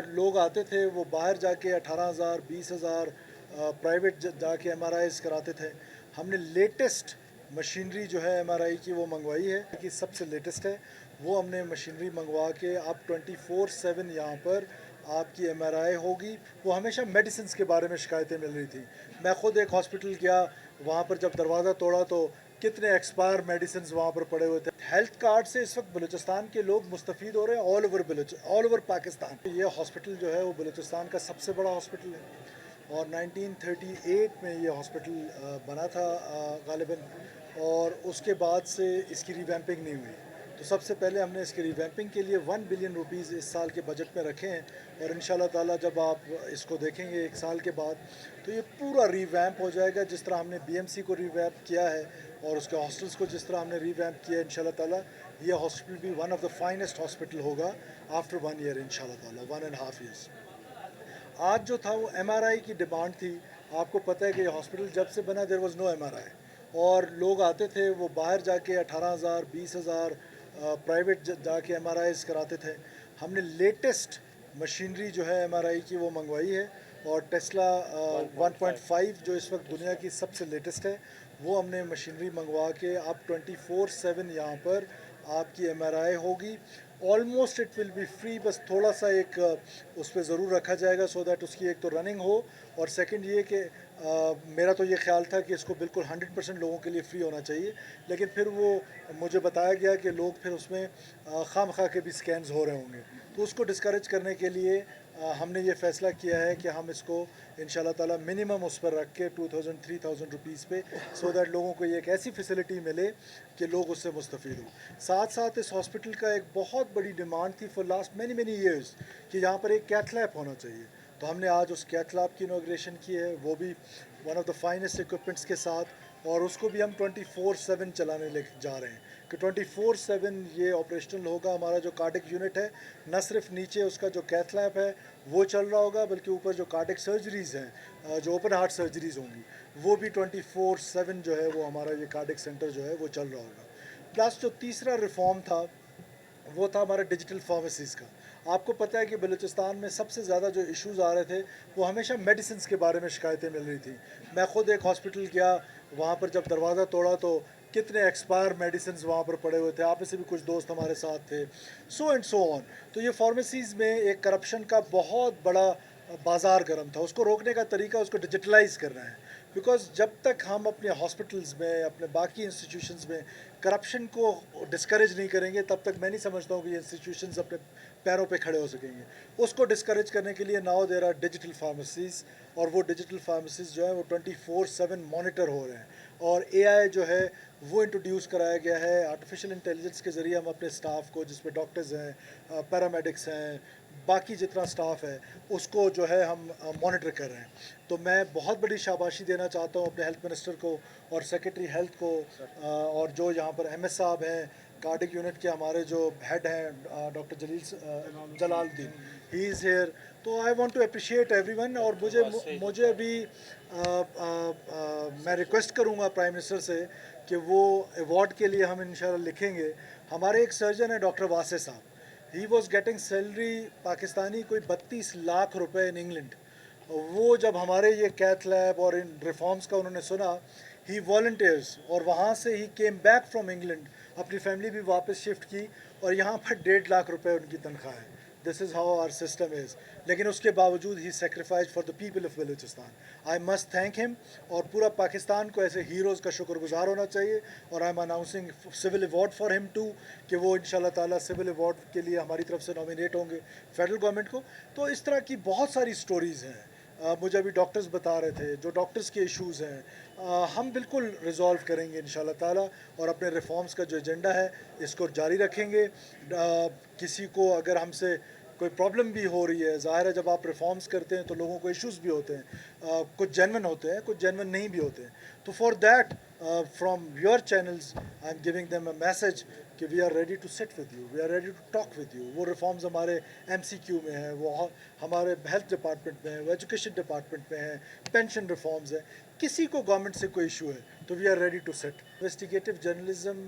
लोग आते थे वो बाहर जाके 18,000 20,000 प्राइवेट जा के MRIs कराते थे। हमने लेटेस्ट मशीनरी जो है MRI की वो मंगवाई है कि सबसे लेटेस्ट है। वो हमने मशीनरी मंगवा के अब 24/7 यहाँ पर आपकी MRI होगी। वो हमेशा मेडिसिन्स के बारे में शिकायतें मिल रही थी। मैं ख़ुद एक हॉस्पिटल गया, वहाँ पर जब दरवाज़ा तोड़ा तो कितने एक्सपायर मेडिसिन्स वहाँ पर पड़े हुए थे। हेल्थ कार्ड से इस वक्त बलूचिस्तान के लोग मुस्तफ़ीद हो रहे हैं ऑल ओवर पाकिस्तान। ये हॉस्पिटल जो है वो बलूचिस्तान का सबसे बड़ा हॉस्पिटल है और 1938 में ये हॉस्पिटल बना था गालिबन, और उसके बाद से इसकी रिवैम्पिंग नहीं हुई। तो सबसे पहले हमने इसकी रिवैम्पिंग के लिए 1 बिलियन रुपीज़ इस साल के बजट में रखे हैं, और इंशाल्लाह ताला जब आप इसको देखेंगे एक साल के बाद तो ये पूरा रिवैम्प हो जाएगा, जिस तरह हमने BMC को रिवैम्प किया है और उसके हॉस्टल्स को जिस तरह हमने रिवैम्प किया है। इंशाल्लाह ताला ये हॉस्पिटल भी one of the finest hospital होगा आफ्टर 1 ईयर, इंशाल्लाह ताला 1.5 ईयर्स। आज जो था वो MRI की डिमांड थी। आपको पता है कि ये हॉस्पिटल जब से बना देयर वाज नो MRI, और लोग आते थे वो बाहर जाके 18,000 20,000 प्राइवेट जाके MRIs कराते थे। हमने लेटेस्ट मशीनरी जो है MRI की वो मंगवाई है, और टेस्ला 1.5 जो इस वक्त दुनिया की सबसे लेटेस्ट है, वो हमने मशीनरी मंगवा के अब 24/7 यहाँ पर आपकी MRI होगी। Almost it will be free, बस थोड़ा सा एक उस पर ज़रूर रखा जाएगा सो दैट उसकी एक तो रनिंग हो, और सेकंड ये कि मेरा तो ये ख्याल था कि इसको बिल्कुल 100% लोगों के लिए फ्री होना चाहिए, लेकिन फिर वो मुझे बताया गया कि लोग फिर उसमें खामखा के भी स्कैम्स हो रहे होंगे। तो उसको डिस्करेज करने के लिए हमने ये फ़ैसला किया है कि हम इसको इंशाल्लाह ताला मिनिमम उस पर रख के 2,000-3,000 रुपीज़ पे, सो दैट लोगों को ये एक ऐसी फैसिलिटी मिले कि लोग उससे मुस्तफ़ीद हों। साथ साथ इस हॉस्पिटल का एक बहुत बड़ी डिमांड थी फॉर लास्ट मैनी ईयर्स कि यहाँ पर एक कैथ लैब होना चाहिए। तो हमने आज उस कैथ लैब की इनॉग्रेशन की है, वो भी one of the finest equipments के साथ, और उसको भी हम 24/7 चलाने ले जा रहे हैं कि 24/7 ये ऑपरेशनल होगा। हमारा जो कार्डिक यूनिट है, न सिर्फ नीचे उसका जो कैथ लैब है वो चल रहा होगा, बल्कि ऊपर जो कार्डिक सर्जरीज़ हैं, जो ओपन हार्ट सर्जरीज़ होंगी, वो भी 24/7 जो है वो हमारा ये कार्डिक सेंटर जो है वो चल रहा होगा। प्लस जो तीसरा रिफॉर्म था वो था हमारा डिजिटल फार्मेसीज़ का। आपको पता है कि बलूचिस्तान में सबसे ज़्यादा जो इश्यूज़ आ रहे थे वो हमेशा मेडिसिन्स के बारे में शिकायतें मिल रही थी। मैं ख़ुद एक हॉस्पिटल गया, वहाँ पर जब दरवाज़ा तोड़ा तो कितने एक्सपायर मेडिसिन्स वहाँ पर पड़े हुए थे। आप में से भी कुछ दोस्त हमारे साथ थे, सो एंड सो ऑन। तो ये फार्मेसीज़ में एक करप्शन का बहुत बड़ा बाज़ार गर्म था। उसको रोकने का तरीका उसको डिजिटलाइज़ करना है, बिकॉज़ जब तक हम अपने हॉस्पिटल्स में, अपने बाकी इंस्टीट्यूशंस में करप्शन को डिस्करेज नहीं करेंगे, तब तक मैं नहीं समझता हूँ कि ये इंस्टीट्यूशंस अपने पैरों पे खड़े हो सकेंगे। उसको डिस्करेज करने के लिए now there are digital pharmacies, और वो डिजिटल फार्मेसीज़ जो है वो 24/7 मॉनिटर हो रहे हैं, और AI जो है वो इंट्रोड्यूस कराया गया है। आर्टिफिशियल इंटेलिजेंस के ज़रिए हम अपने स्टाफ को, जिसमें डॉक्टर्स हैं, पैरामेडिक्स हैं, बाकी जितना स्टाफ है, उसको जो है हम मॉनिटर कर रहे हैं। तो मैं बहुत बड़ी शाबाशी देना चाहता हूँ अपने हेल्थ मिनिस्टर को और सेक्रेटरी हेल्थ को, और जो यहाँ पर MS साहब हैं, कार्डिक यूनिट के हमारे जो हेड हैं doctor Jalaluddin, he is here. तो I want to appreciate everyone, और मुझे अभी मैं रिक्वेस्ट करूँगा प्राइम मिनिस्टर से कि वो अवार्ड के लिए हम इंशाल्लाह लिखेंगे। हमारे एक सर्जन है डॉक्टर वासे साहब, he was getting salary Pakistani कोई 32 लाख रुपए इन इंग्लैंड। वो जब हमारे ये कैथ लैब और इन रिफॉर्म्स का उन्होंने सुना, ही वॉल्टियर्स, और वहाँ से ही केम बैक फ्रॉम इंग्लैंड, अपनी फैमिली भी वापस शिफ्ट की, और यहाँ पर 1.5 लाख रुपए उनकी तनख्वाह है। This is how our system is. लेकिन उसके बावजूद ही sacrifice for the people of Balochistan. I must thank him, और पूरा पाकिस्तान को ऐसे हीरोज़ का शुक्रगुजार होना चाहिए। और I am announcing civil award for him too, कि वो इंशाल्लाह ताला सिविल अवार्ड के लिए हमारी तरफ से नॉमिनेट होंगे फेडरल गवर्नमेंट को। तो इस तरह की बहुत सारी स्टोरीज़ हैं। मुझे अभी डॉक्टर्स बता रहे थे जो डॉक्टर्स के इश्यूज़ हैं, हम बिल्कुल रिजॉल्व करेंगे इंशाल्लाह ताला, और अपने रिफॉर्म्स का जो एजेंडा है इसको जारी रखेंगे। किसी को अगर हमसे कोई प्रॉब्लम भी हो रही है, ज़ाहिर है जब आप रिफॉर्म्स करते हैं तो लोगों को इश्यूज़ भी होते हैं, कुछ जेन्युइन होते हैं, कुछ जेन्युइन नहीं भी होते हैं। तो for that from your channels I am giving them a message कि we are ready to sit with you, we are ready to talk with you. वो रिफॉर्म्स हमारे MCQ में हैं, वो हमारे हेल्थ डिपार्टमेंट में है, वो एजुकेशन डिपार्टमेंट में है, पेंशन रिफॉर्म्स है। किसी को गवर्नमेंट से कोई इशू है तो we are ready to set. Investigative journalism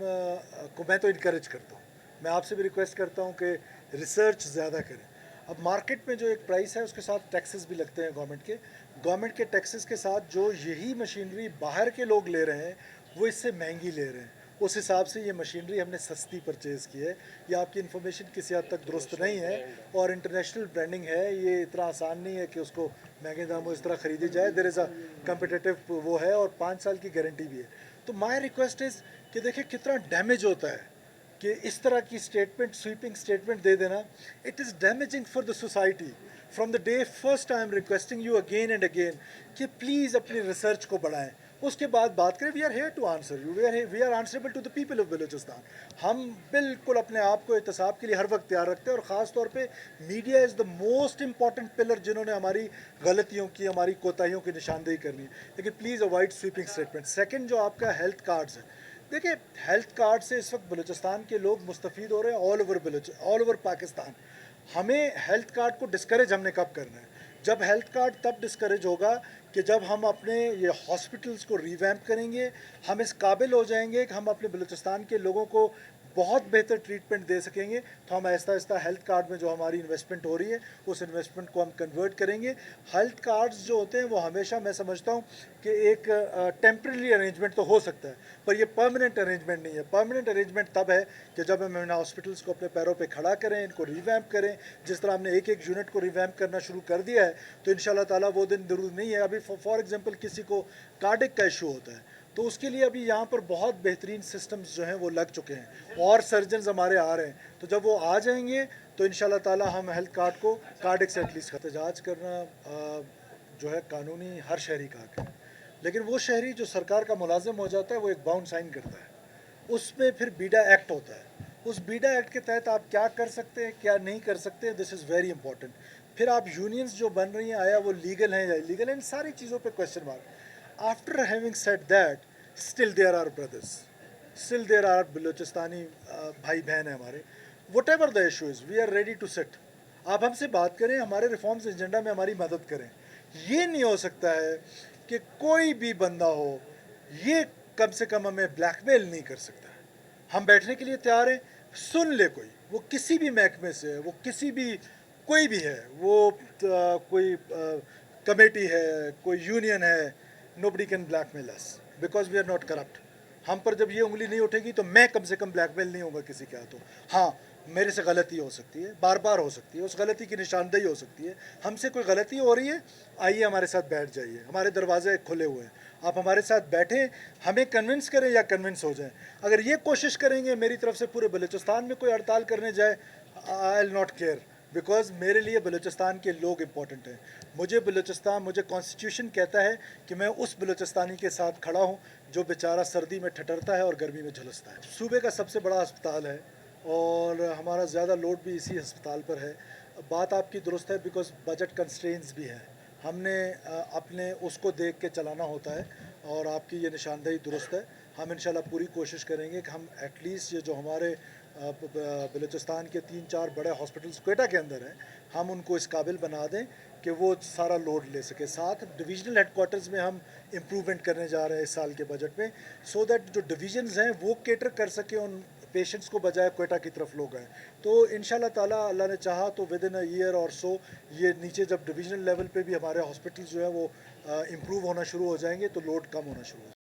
को मैं तो इनकरेज करता हूँ। मैं आपसे भी रिक्वेस्ट करता हूँ कि रिसर्च ज़्यादा करें। अब मार्केट में जो एक प्राइस है उसके साथ टैक्सेस भी लगते हैं गवर्नमेंट के टैक्सेस के साथ जो यही मशीनरी बाहर के लोग ले रहे हैं वो इससे महंगी ले रहे हैं। उस हिसाब से ये मशीनरी हमने सस्ती परचेज़ की है। ये आपकी इन्फॉर्मेशन किसी हद तक दुरुस्त नहीं है और इंटरनेशनल ब्रांडिंग है, ये इतना आसान नहीं है कि उसको महंगे दामों इस तरह ख़रीदी जाए। देयर इज़ अ कम्पिटिटिव वो है और 5 साल की गारंटी भी है। तो माय रिक्वेस्ट इज़ कि देखिए कितना डैमेज होता है कि इस तरह की स्टेटमेंट, स्वीपिंग स्टेटमेंट दे देना। It is damaging for the society. From the day first I am requesting you again and again कि प्लीज़ अपनी रिसर्च को बढ़ाएं, उसके बाद बात करें। We are here to answer you, we are answerable to the people of Balochistan. हम बिल्कुल अपने आप को एहतसाब के लिए हर वक्त तैयार रखते हैं और ख़ास तौर पे media is the most important pillar जिन्होंने हमारी गलतियों की, हमारी कोताहियों की निशानदेही करनी है। लेकिन please avoid sweeping statement. Second, जो आपका हेल्थ कार्ड्स है, देखिए हेल्थ कार्ड से इस वक्त बलूचिस्तान के लोग मुस्तफ़ीद हो रहे हैं ऑल ओवर पाकिस्तान। हमें हेल्थ कार्ड को डिस्करेज हमने कब करना है? जब हेल्थ कार्ड तब डिस्करेज होगा कि जब हम अपने ये हॉस्पिटल्स को रिवैम्प करेंगे, हम इस काबिल हो जाएंगे कि हम अपने बलूचिस्तान के लोगों को बहुत बेहतर ट्रीटमेंट दे सकेंगे। तो हम आहिस्ता आहिस्ता हेल्थ कार्ड में जो हमारी इन्वेस्टमेंट हो रही है उस इन्वेस्टमेंट को हम कन्वर्ट करेंगे। हेल्थ कार्ड्स जो होते हैं वो हमेशा, मैं समझता हूँ कि एक टेम्परेरी अरेंजमेंट तो हो सकता है पर ये परमानेंट अरेंजमेंट नहीं है। परमानेंट अरेंजमेंट तब है कि जब हम इन हॉस्पिटल्स को अपने पैरों पे खड़ा करें, इनको रिवैम्प करें। जिस तरह हमने एक एक यूनिट को रिवैम्प करना शुरू कर दिया है तो इंशाल्लाह ताला वो दिन जरूर नहीं है। अभी फॉर एग्जांपल किसी को कार्डिक का इशू होता है तो उसके लिए अभी यहाँ पर बहुत बेहतरीन सिस्टम्स जो हैं वो लग चुके हैं और सर्जन्स हमारे आ रहे हैं। तो जब वो आ जाएंगे तो इंशाल्लाह ताला हम हेल्थ कार्ड को कार्डिक से एटलीस्ट एहतजाज करना जो है कानूनी हर शहरी का हक है। लेकिन वो शहरी जो सरकार का मुलाजिम हो जाता है वो एक बाउंड साइन करता है, उसमें फिर बीडा एक्ट होता है। उस बीडा एक्ट के तहत आप क्या कर सकते हैं, क्या नहीं कर सकते, दिस इज़ वेरी इंपॉर्टेंट। फिर आप यूनियंस जो बन रही हैं, आया वो लीगल हैं या इलीगल हैं, इन सारी चीज़ों पे question mark. After having said that, still there are brothers, still there are Balochistani भाई बहन हैं हमारे। Whatever the issue is, we are ready to sit। आप हमसे बात करें, हमारे रिफॉर्म्स एजेंडा में हमारी मदद करें। ये नहीं हो सकता है कि कोई भी बंदा हो ये कम से कम हमें ब्लैकमेल नहीं कर सकता। हम बैठने के लिए तैयार हैं, सुन ले कोई, वो किसी भी महकमे से है, वो किसी भी कोई भी है, वो कोई कमेटी है, कोई यूनियन है, nobody can blackmail us because we are not corrupt। हम पर जब ये उंगली नहीं उठेगी तो मैं कम से कम ब्लैकमेल नहीं होगा किसी के हाथों। हाँ, मेरे से गलती हो सकती है, बार बार हो सकती है, उस गलती की निशानदेही हो सकती है। हमसे कोई गलती हो रही है, आइए हमारे साथ बैठ जाइए, हमारे दरवाजे खुले हुए हैं, आप हमारे साथ बैठें, हमें कन्विंस करें या कन्विंस हो जाएं। अगर ये कोशिश करेंगे मेरी तरफ से पूरे बलूचिस्तान में कोई हड़ताल करने जाए, I will not care, because मेरे लिए बलूचिस्तान के लोग इंपॉर्टेंट हैं। मुझे बलूचिस्तान, मुझे कॉन्स्टिट्यूशन कहता है कि मैं उस बलूचिस्तानी के साथ खड़ा हूँ जो बेचारा सर्दी में ठठरता है और गर्मी में झुलसता है। सूबे का सबसे बड़ा अस्पताल है और हमारा ज़्यादा लोड भी इसी अस्पताल पर है। बात आपकी दुरुस्त है, बिकॉज़ बजट कंस्ट्रेंट्स भी हैं, हमने अपने उसको देख के चलाना होता है और आपकी ये निशानदेही दुरुस्त है। हम इंशाल्लाह पूरी कोशिश करेंगे कि हम एटलीस्ट ये जो हमारे बलूचिस्तान के 3-4 बड़े हॉस्पिटल्स क्वेटा के अंदर हैं, हम उनको इस काबिल बना दें कि वो सारा लोड ले सके। साथ डिविजनल हेडक्वार्टर्स में हम इम्प्रूवमेंट करने जा रहे हैं इस साल के बजट में, सो दैट जो डिवीजन्स हैं वो केटर कर सके उन पेशेंट्स को, बजाय क्वेटा की तरफ लोग आए। तो इंशाल्लाह ताला अल्लाह ने चाहा तो विद इन अ ईयर और सो ये नीचे जब डिविजनल लेवल पे भी हमारे हॉस्पिटल्स जो है वो इम्प्रूव होना शुरू हो जाएंगे तो लोड कम होना शुरू हो जाएगा।